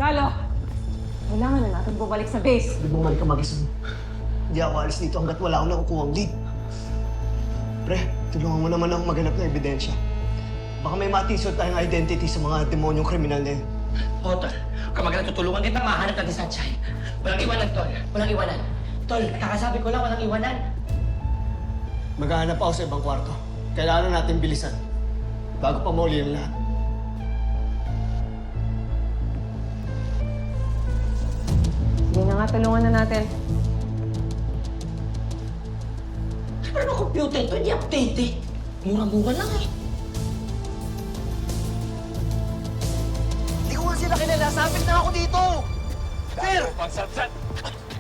Galo! Kailangan na natin bumalik sa base. Hindi bumalik ka mag-isa mo. Hindi ako alis dito hanggat wala akong nakukuha ang lead. Pre, tulungan mo naman ako maghanap ng ebidensya. Baka may matisod tayong identity sa mga demonyong kriminal na yun. Oo, Tol. Kapag tutulungan kita, mahanap natin sa Chay. Walang iwanan, Tol. Walang iwanan. Tol, kakasabi ko lang, walang iwanan. Maghahanap ako sa ibang kwarto. Kailangan natin bilisan. Bago pa mauli ang lahat. Sige na nga, tulungan na natin. Ano computer ito? Hindi update eh. Mura-mura lang eh. Hindi ko nga sila kilala. Sabit na ako dito! Sir! Pagsat-sat!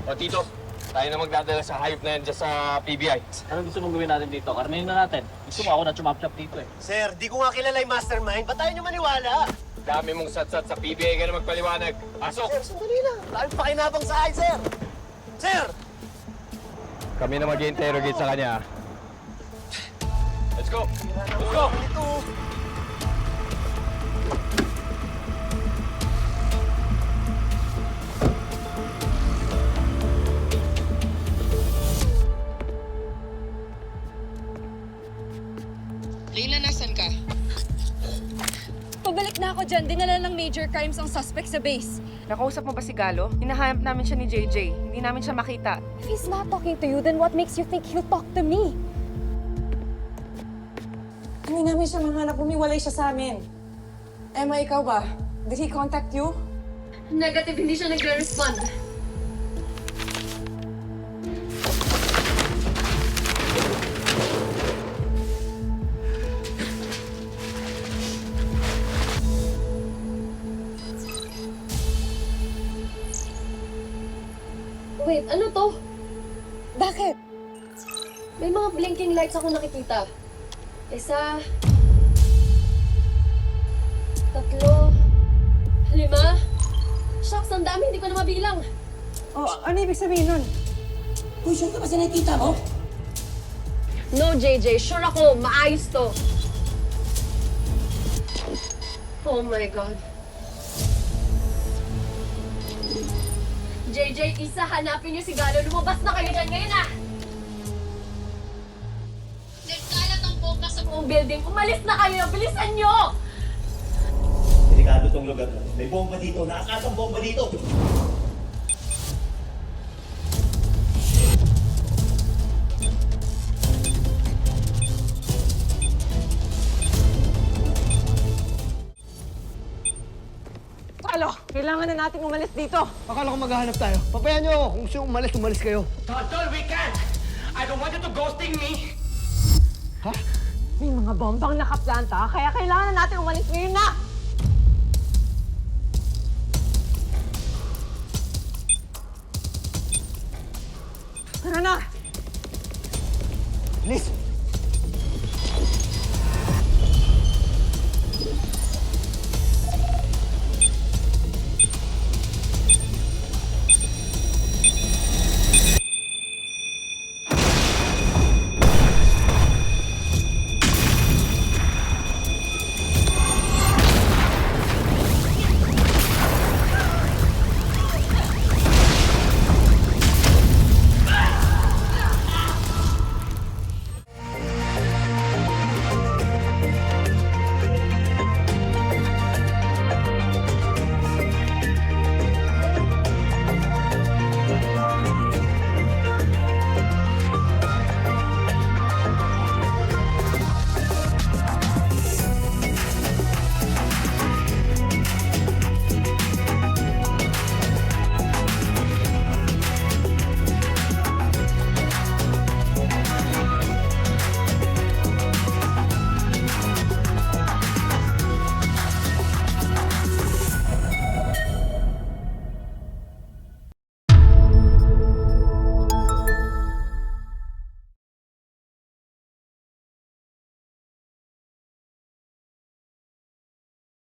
O, Tito, tayo na magdadala sa hayop na yan dyan sa PBI. Anong gusto mong gawin natin dito? Karnahin na natin. Gusto mo ako na chumap-chop dito eh. Sir, di ko nga kilala yung mastermind. Ba't tayo niyo maniwala? Dami mong sat-sat sa PBI ka na magpaliwanag. Pasok! Sir, sandali lang. Dahil pakinabang sa akin, sir! Sir! Kami na mag-interrogate sa kanya. Let's go! Let's go! Ito. Leila, nasan ka? Pabalik na ako dyan. Dinala ng major crimes ang suspect sa base. Nakausap mo ba si Galo? Hinahanap namin siya ni JJ. Hindi namin siya makita. If he's not talking to you, then what makes you think he'll talk to me? Hindi namin siya mahanap, umiwalay siya sa amin. Emma, ikaw ba? Did he contact you? Negative, hindi siya nagre-respond. Wait, ano to? Bakit? May mga blinking lights ako nakikita. Isa, tatlo, 5. Shucks, ang dami, hindi ko na mabilang. Oh, ano ibig sabihin nun? Uy, sure ka ba sa nakikita mo? No, JJ, sure ako, maayos to. Oh my God. JJ, isa, hanapin niyo si Galo. Lumabas na kayo dyan ngayon, ah! Nagkalat ang bomba sa buong building. Umalis na kayo! Bilisan niyo! Delikado tong lugar na. May bomba dito. Nakakatang bomba dito. Galo! Kailangan na natin umalis dito. Akala ko maghahanap tayo. Pabayaan niyo ako. Kung gusto nyo umalis kayo. Tol, Tol, we can't! I don't want you to ghosting me! May mga bombang nakaplanta, kaya kailangan na natin umalis ngayon na!